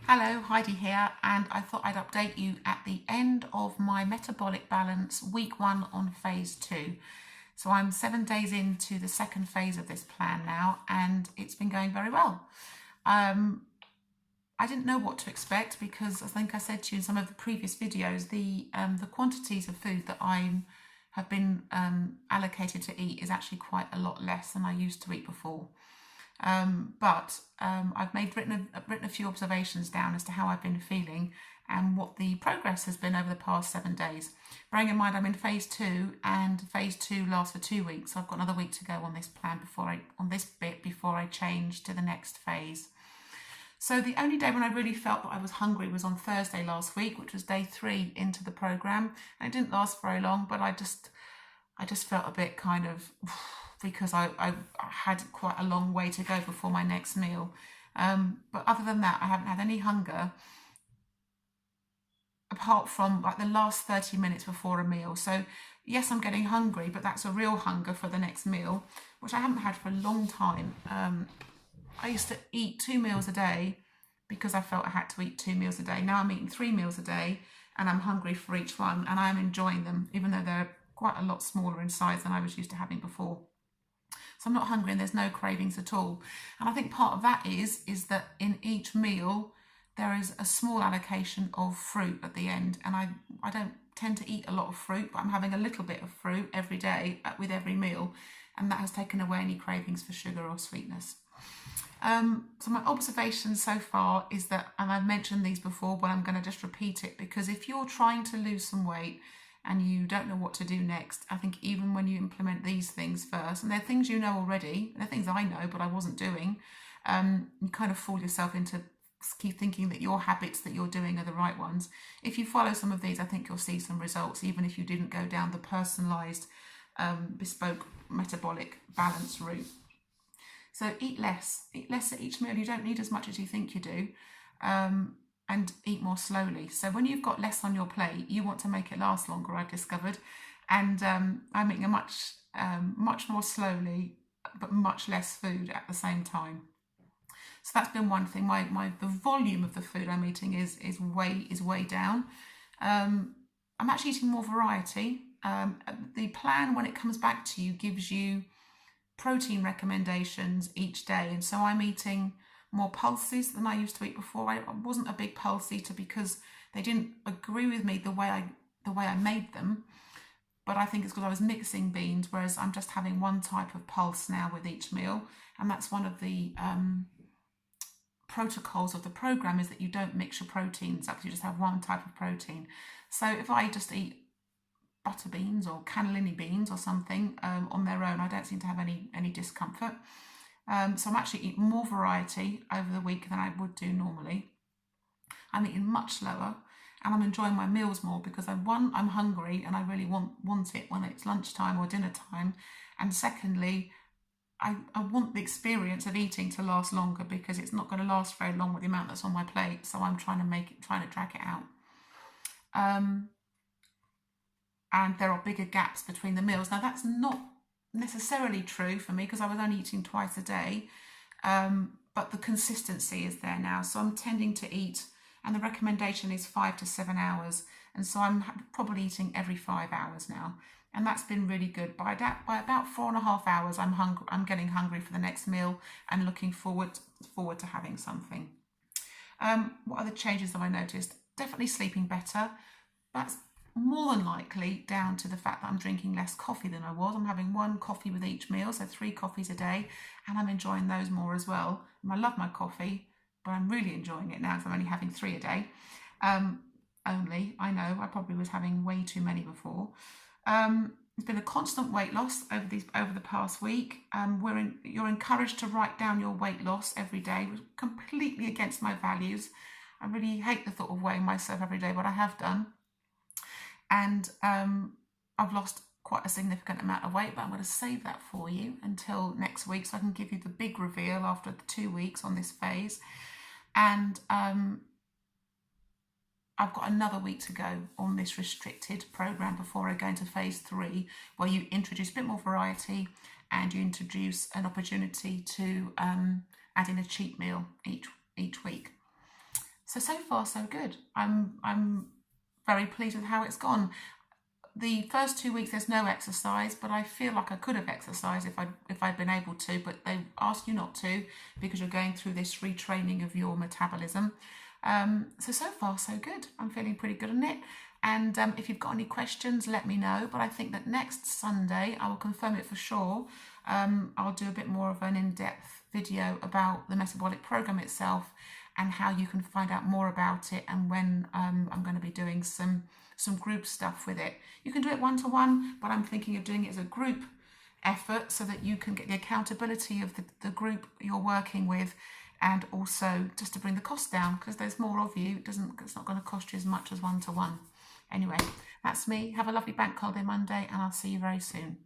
Hello, Heidi here, and I thought I'd update you at the end of my Metabolic Balance week 1 on phase 2. So I'm 7 days into the second phase of this plan now, and it's been going very well. I didn't know what to expect because I think I said to you in some of the previous videos, the quantities of food that I have been allocated to eat is actually quite a lot less than I used to eat before. But I've written a few observations down as to how I've been feeling and what the progress has been over the past 7 days. Bearing in mind I'm in phase 2, and phase 2 lasts for 2 weeks, so I've got another week to go on this plan before I change to the next phase. So the only day when I really felt that I was hungry was on Thursday last week, which was day 3 into the program, and it didn't last very long, but I just felt a bit kind of because I had quite a long way to go before my next meal. But other than that, I haven't had any hunger apart from like the last 30 minutes before a meal. So yes, I'm getting hungry, but that's a real hunger for the next meal, which I haven't had for a long time. I used to eat 2 meals a day because I felt I had to eat 2 meals a day. Now I'm eating 3 meals a day and I'm hungry for each one, and I'm enjoying them, even though they're quite a lot smaller in size than I was used to having before. So I'm not hungry and there's no cravings at all. And I think part of that is that in each meal there is a small allocation of fruit at the end. And I don't tend to eat a lot of fruit, but I'm having a little bit of fruit every day with every meal. And that has taken away any cravings for sugar or sweetness. So my observation so far is that, and I've mentioned these before, but I'm going to just repeat it, because if you're trying to lose some weight and you don't know what to do next, I think even when you implement these things first, and they're things you know already, they're things I know but I wasn't doing, you kind of fool yourself into keep thinking that your habits that you're doing are the right ones. If you follow some of these, I think you'll see some results, even if you didn't go down the personalised, bespoke metabolic balance route. So eat less at each meal. You don't need as much as you think you do. And eat more slowly. So when you've got less on your plate, you want to make it last longer, I've discovered. And I'm eating a much more slowly, but much less food at the same time. So that's been one thing. The volume of the food I'm eating is way down. I'm actually eating more variety. The plan, when it comes back to you, gives you protein recommendations each day, and so I'm eating more pulses than I used to eat before. I wasn't a big pulse eater because they didn't agree with me the way I made them, but I think it's because I was mixing beans, whereas I'm just having one type of pulse now with each meal, and that's one of the protocols of the program, is that you don't mix your proteins up, you just have one type of protein. So if I just eat butter beans or cannellini beans or something on their own, I don't seem to have any discomfort. So I'm actually eating more variety over the week than I would do normally. I'm eating much slower, and I'm enjoying my meals more because I'm hungry and I really want it when it's lunchtime or dinner time, and secondly, I want the experience of eating to last longer, because it's not going to last very long with the amount that's on my plate. So I'm trying to drag it out. And there are bigger gaps between the meals. Now that's not necessarily true for me because I was only eating twice a day, but the consistency is there now. So I'm tending to eat, and the recommendation is 5 to 7 hours, and so I'm probably eating every 5 hours now, and that's been really good. By about 4.5 hours, I'm getting hungry for the next meal and looking forward to having something. What other changes have I noticed? Definitely sleeping better. That's more than likely down to the fact that I'm drinking less coffee than I was. I'm having 1 coffee with each meal, so 3 coffees a day, and I'm enjoying those more as well. And I love my coffee, but I'm really enjoying it now because I'm only having 3 a day. I know I probably was having way too many before. It's been a constant weight loss over the past week. You're encouraged to write down your weight loss every day, which is completely against my values. I really hate the thought of weighing myself every day, but I have done. And I've lost quite a significant amount of weight, but I'm going to save that for you until next week, so I can give you the big reveal after the 2 weeks on this phase. And I've got another week to go on this restricted program before I go into phase 3, where you introduce a bit more variety and you introduce an opportunity to add in a cheat meal each week. So far so good. I'm very pleased with how it's gone. The first 2 weeks there's no exercise, but I feel like I could have exercised if I'd been able to, but they ask you not to because you're going through this retraining of your metabolism. So far so good. I'm feeling pretty good on it. And if you've got any questions, let me know. But I think that next Sunday, I will confirm it for sure. I'll do a bit more of an in-depth video about the metabolic program itself and how you can find out more about it, and when I'm going to be doing some group stuff with it. You can do it one-to-one, but I'm thinking of doing it as a group effort so that you can get the accountability of the group you're working with, and also just to bring the cost down, because there's more of you. It's not going to cost you as much as one-to-one. Anyway, that's me. Have a lovely bank holiday Monday, and I'll see you very soon.